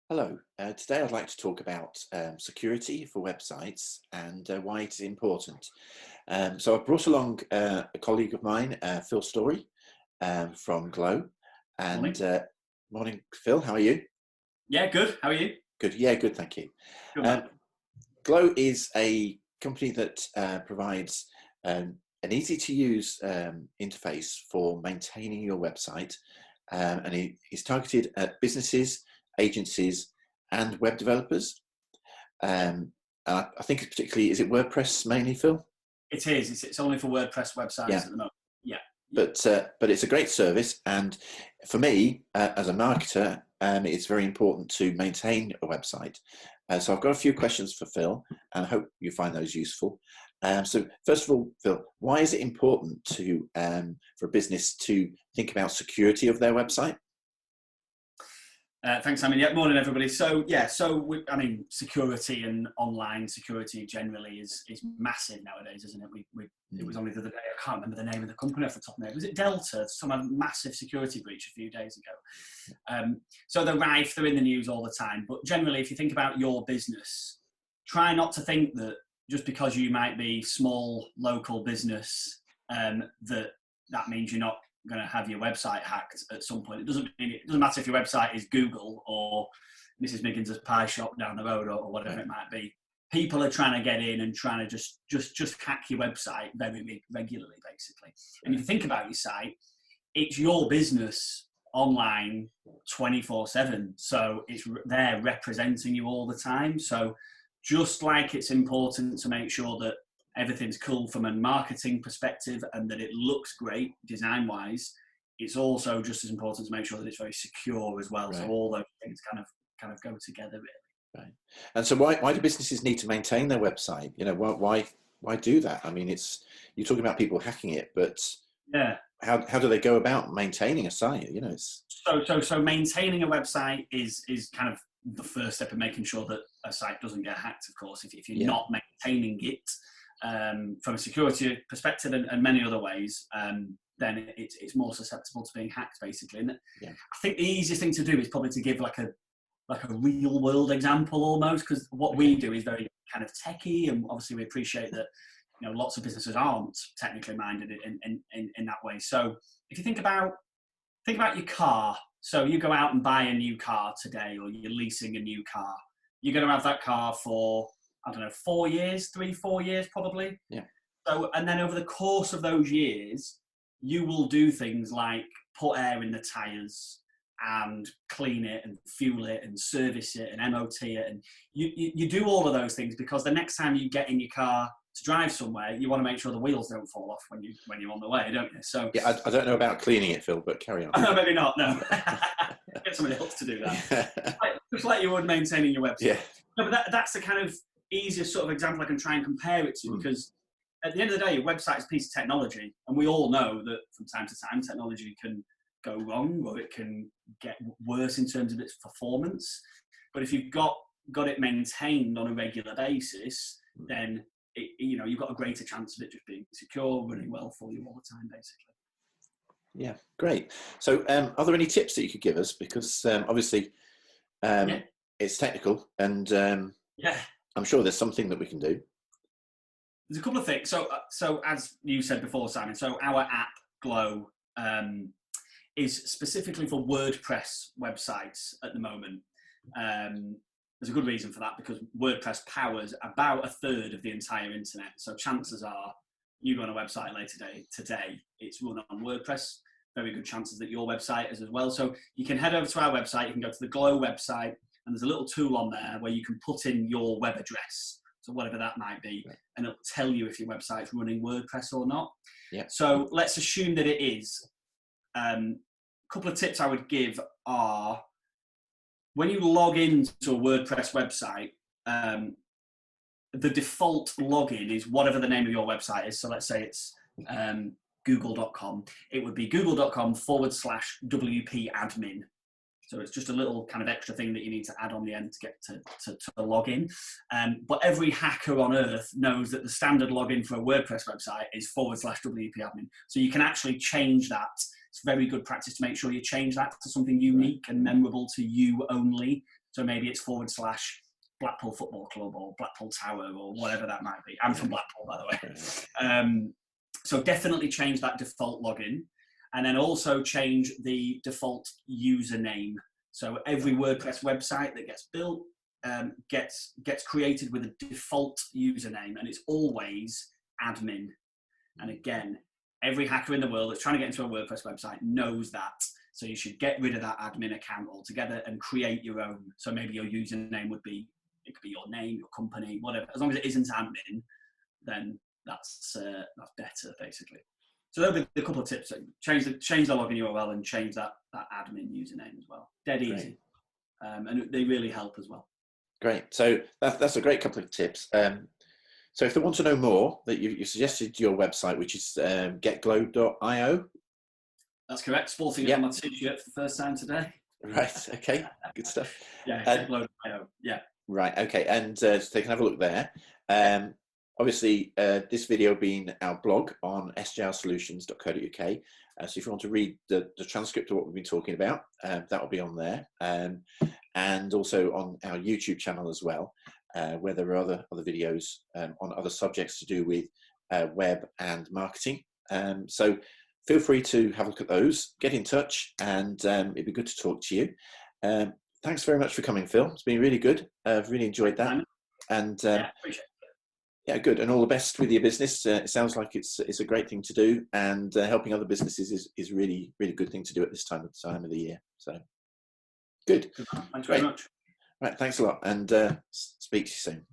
Hello. Today I'd like to talk about security for websites and why it's important. So I've brought along a colleague of mine, Phil Story, from Glow. Morning. And morning, Phil. How are you? Yeah, good. How are you? Good. Yeah, good. Thank you. Good man. Um, Glow is a company that provides an easy-to-use interface for maintaining your website, and it is targeted at businesses, agencies, and web developers. Um, I think it's particularly, is it WordPress mainly, Phil? It is. It's only for WordPress websites Yeah, at the moment. Yeah. Yeah. but it's a great service, and for me as a marketer, it's very important to maintain a website. So I've got a few questions for Phil, and I hope you find those useful. So first of all, Phil, why is it important to for a business to think about security of their website? Thanks, Simon. Yeah, morning, everybody. So, yeah, security and online security generally is massive nowadays, isn't it? It was only the other day, I can't remember the name of the company off the top of my head. Was it Delta? Some massive security breach a few days ago. So they're rife, they're in the news all the time. But generally, if you think about your business, try not to think that just because you might be small, local business, that means you're not going to have your website hacked at some point. It doesn't matter if your website is Google or Mrs. Miggins's pie shop down the road or whatever it might be. People are trying to get in and trying to just hack your website very regularly, basically. And if you think about your site, it's your business online 24/7. So it's there representing you all the time. So just like it's important to make sure that everything's cool from a marketing perspective and that it looks great design wise, it's also just as important to make sure that it's very secure as well. Right. So all those things kind of go together, really. Right. And so why do businesses need to maintain their website? You know, why do that? I mean, you're talking about people hacking it, but Yeah. how do they go about maintaining a site? You know, it's So maintaining a website is kind of the first step in making sure that a site doesn't get hacked. Of course, if you're not maintaining it from a security perspective and many other ways, then it's more susceptible to being hacked, basically. And I think the easiest thing to do is probably to give like a real world example almost, because what we do is very kind of techie, and obviously we appreciate that lots of businesses aren't technically minded in that way. So if you think about your car, so you go out and buy a new car today, or you're leasing a new car, you're going to have that car for, I don't know, 4 years, 3-4 years probably. Yeah. So, and then over the course of those years, you will do things like put air in the tyres and clean it and fuel it and service it and MOT it. And you do all of those things because the next time you get in your car to drive somewhere, you want to make sure the wheels don't fall off when you're on the way, don't you? So yeah, I don't know about cleaning it, Phil, but carry on. No, maybe not. No, get somebody else to do that. Just like you would maintaining your website. Yeah. No, but that's the kind of easiest sort of example I can try and compare it to, because at the end of the day, your website is a piece of technology, and we all know that from time to time, technology can go wrong or it can get worse in terms of its performance. But if you've got it maintained on a regular basis, then you've got a greater chance of it just being secure, running well for you all the time, basically. Yeah, great. So are there any tips that you could give us? Because obviously it's technical, and I'm sure there's something that we can do. There's a couple of things. So as you said before, Simon, so our app, Glow, is specifically for WordPress websites at the moment. There's a good reason for that, because WordPress powers about a third of the entire internet. So chances are you go on a website later today, it's run on WordPress. Very good chances that your website is as well. So you can head over to our website, you can go to the Glow website, and there's a little tool on there where you can put in your web address, so whatever that might be, and it'll tell you if your website's running WordPress or not. Yeah. So let's assume that it is. A couple of tips I would give are, when you log into a WordPress website, the default login is whatever the name of your website is. So let's say it's google.com. It would be google.com/WP admin. So it's just a little kind of extra thing that you need to add on the end to get to log in. But every hacker on earth knows that the standard login for a WordPress website is /WP admin. So you can actually change that. It's very good practice to make sure you change that to something unique and memorable to you only, So maybe it's / Blackpool Football Club or Blackpool Tower or whatever that might be. I'm from Blackpool, by the way. So definitely change that default login, and then also change the default username. So every WordPress website that gets built gets created with a default username, and it's always admin. And again, every hacker in the world that's trying to get into a WordPress website knows that. So you should get rid of that admin account altogether and create your own. So maybe your username would be, it could be your name, your company, whatever. As long as it isn't admin, then that's better, basically. So there'll be a couple of tips. Change the login URL and change that admin username as well. Dead easy. And they really help as well. Great. So that's a great couple of tips. So if they want to know more, that you suggested your website, which is getglow.io. That's correct. Sporting it on my t-shirt for the first time today. Right. Okay. Good stuff. Yeah. Getglow.io. Yeah. Right. Okay. And so they can have a look there. Obviously, this video being our blog on SjRsolutions.co.uk. So if you want to read the transcript of what we've been talking about, that will be on there. And also on our YouTube channel as well, where there are other videos on other subjects to do with web and marketing. So feel free to have a look at those, get in touch, and it'd be good to talk to you. Thanks very much for coming, Phil. It's been really good. I've really enjoyed that. And appreciate it. Yeah, good. And all the best with your business. It sounds like it's a great thing to do, and helping other businesses is really, really good thing to do at this time of the year. So good. Thanks very much. Right, thanks a lot, and speak to you soon.